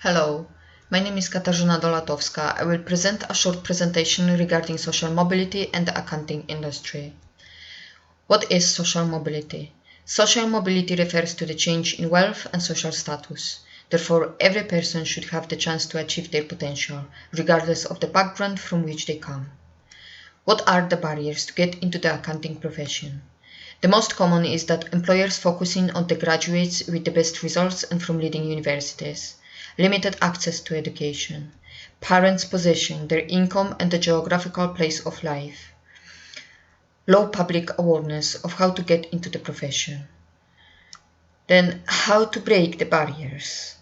Hello, my name is Katarzyna Dolatowska. I will present a short presentation regarding social mobility and the accounting industry. What is social mobility? Social mobility refers to the change in wealth and social status. Therefore, every person should have the chance to achieve their potential, regardless of the background from which they come. What are the barriers to get into the accounting profession? The most common is that employers focusing on the graduates with the best results and from leading universities, limited access to education, parents' position, their income and the geographical place of life, low public awareness of how to get into the profession. Then, how to break the barriers?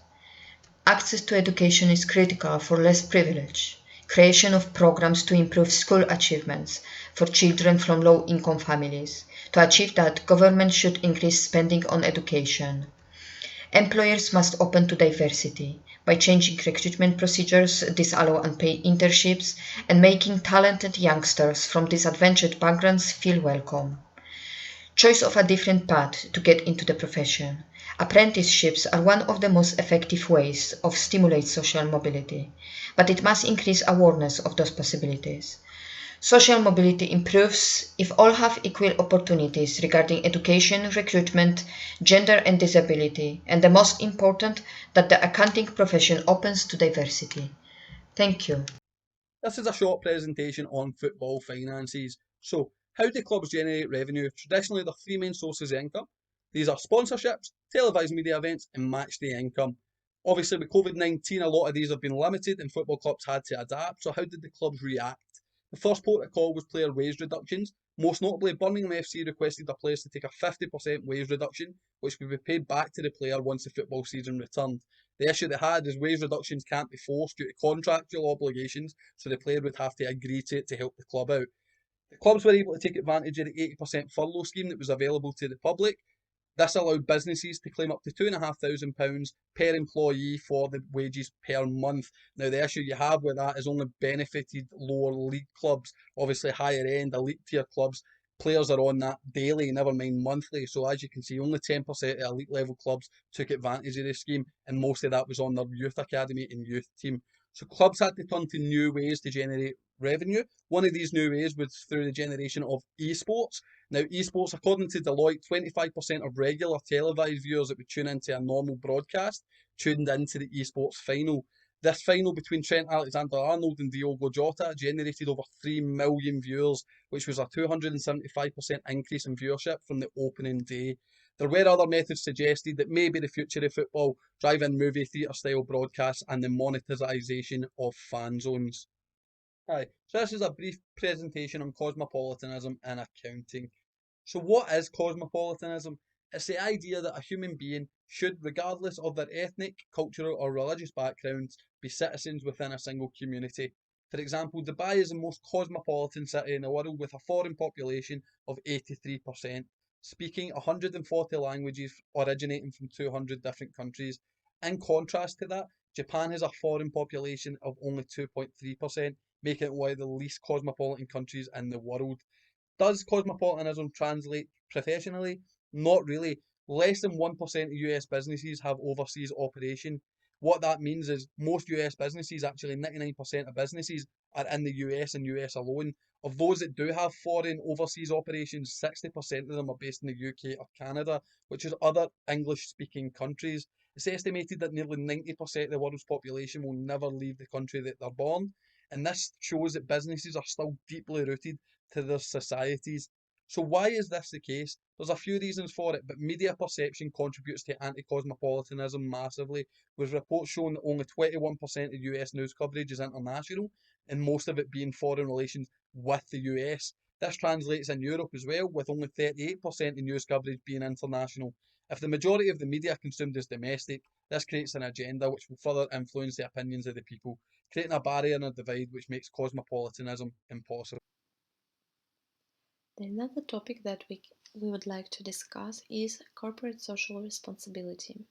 Access to education is critical for less privilege. Creation of programs to improve school achievements for children from low-income families. To achieve that, government should increase spending on education. Employers must open to diversity by changing recruitment procedures, disallow unpaid internships, and making talented youngsters from disadvantaged backgrounds feel welcome. Choice of a different path to get into the profession. Apprenticeships are one of the most effective ways of stimulate social mobility, but it must increase awareness of those possibilities. Social mobility improves if all have equal opportunities regarding education, recruitment, gender and disability, and the most important, that the accounting profession opens to diversity. Thank you. This is a short presentation on football finances. So, how do clubs generate revenue? Traditionally, there are three main sources of income. These are sponsorships, televised media events, and match day income. Obviously, with COVID-19, a lot of these have been limited and football clubs had to adapt. So, how did the clubs react? The first port of call was player wage reductions. Most notably, Birmingham FC requested the players to take a 50% wage reduction, which would be paid back to the player once the football season returned. The issue they had is wage reductions can't be forced due to contractual obligations, so the player would have to agree to it to help the club out. The clubs were able to take advantage of the 80% furlough scheme that was available to the public. This allowed businesses to claim up to £2,500 per employee for the wages per month. Now, the issue you have with that is only benefited lower league clubs, obviously higher end elite tier clubs. Players are on that daily, never mind monthly. So, as you can see, only 10% of elite level clubs took advantage of this scheme, and most of that was on their youth academy and youth team. So, clubs had to turn to new ways to generate revenue. One of these new ways was through the generation of esports. Now, esports, according to Deloitte, 25% of regular televised viewers that would tune into a normal broadcast tuned into the esports final. This final between Trent Alexander-Arnold and Diogo Jota generated over 3 million viewers, which was a 275% increase in viewership from the opening day. There were other methods suggested that may be the future of football, drive-in movie theatre style broadcasts and the monetisation of fan zones. Hi, so this is a brief presentation on cosmopolitanism and accounting. So, what is cosmopolitanism? It's the idea that a human being should, regardless of their ethnic, cultural, or religious backgrounds, be citizens within a single community. For example, Dubai is the most cosmopolitan city in the world with a foreign population of 83%, speaking 140 languages originating from 200 different countries. In contrast to that, Japan has a foreign population of only 2.3%, making it one of the least cosmopolitan countries in the world. Does cosmopolitanism translate professionally? Not really. Less than 1% of US businesses have overseas operation. What that means is most US businesses, actually 99% of businesses, are in the US and US alone. Of those that do have foreign overseas operations, 60% of them are based in the UK or Canada, which is other English speaking countries. It's estimated that nearly 90% of the world's population will never leave the country that they're born. And this shows that businesses are still deeply rooted to their societies. So why is this the case? There's a few reasons for it, but media perception contributes to anti-cosmopolitanism massively, with reports showing that only 21% of US news coverage is international, and most of it being foreign relations with the US. This translates in Europe as well, with only 38% of news coverage being international. If the majority of the media consumed is domestic, this creates an agenda which will further influence the opinions of the people, creating a barrier and a divide which makes cosmopolitanism impossible. Another topic that we would like to discuss is corporate social responsibility.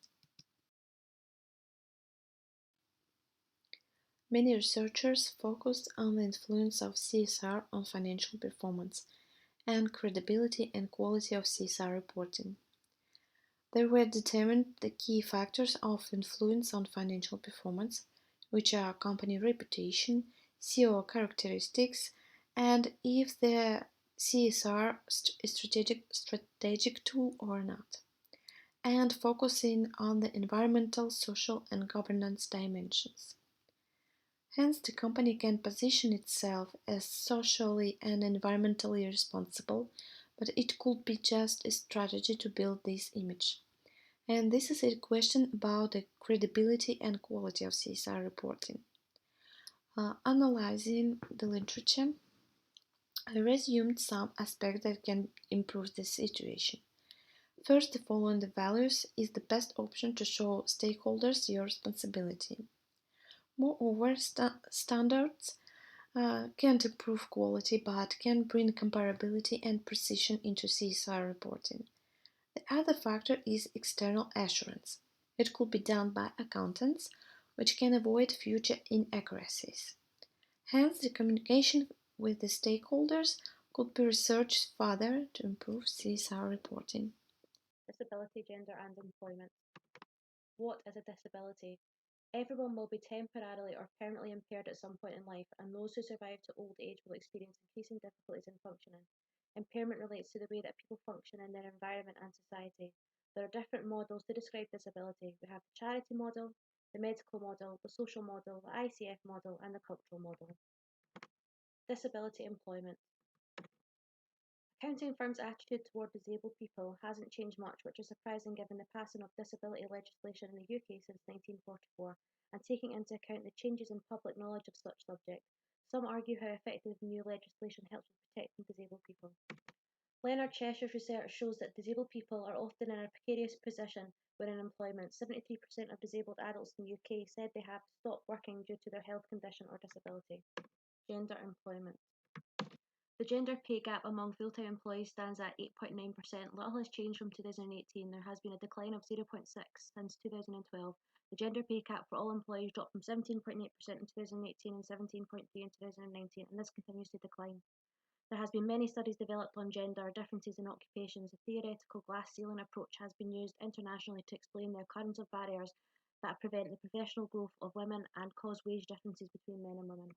Many researchers focused on the influence of CSR on financial performance and credibility and quality of CSR reporting. There were determined the key factors of influence on financial performance, which are company reputation, CEO characteristics, and if the CSR is strategic tool or not, and focusing on the environmental, social, and governance dimensions. Hence, the company can position itself as socially and environmentally responsible, but it could be just a strategy to build this image. And this is a question about the credibility and quality of CSR reporting. Analyzing the literature, I resumed some aspects that can improve the situation. First, following the values is the best option to show stakeholders your responsibility. Moreover, standards can't improve quality but can bring comparability and precision into CSR reporting. The other factor is external assurance. It could be done by accountants, which can avoid future inaccuracies. Hence, the communication with the stakeholders could be researched further to improve CSR reporting. Disability, gender and employment. What is a disability? Everyone will be temporarily or permanently impaired at some point in life, and those who survive to old age will experience increasing difficulties in functioning. Impairment relates to the way that people function in their environment and society. There are different models to describe disability. We have the charity model, the medical model, the social model, the ICF model, and the cultural model. Disability employment. Accounting firms' attitude toward disabled people hasn't changed much, which is surprising given the passing of disability legislation in the UK since 1944, and taking into account the changes in public knowledge of such subjects. Some argue how effective new legislation helps with protecting disabled people. Leonard Cheshire's research shows that disabled people are often in a precarious position when in employment. 73% of disabled adults in the UK said they have stopped working due to their health condition or disability. Gender employment. The gender pay gap among full-time employees stands at 8.9%. Little has changed from 2018. There has been a decline of 0.6 since 2012. The gender pay gap for all employees dropped from 17.8% in 2018 and 17.3% in 2019, and this continues to decline. There has been many studies developed on gender differences in occupations. A theoretical glass ceiling approach has been used internationally to explain the occurrence of barriers that prevent the professional growth of women and cause wage differences between men and women.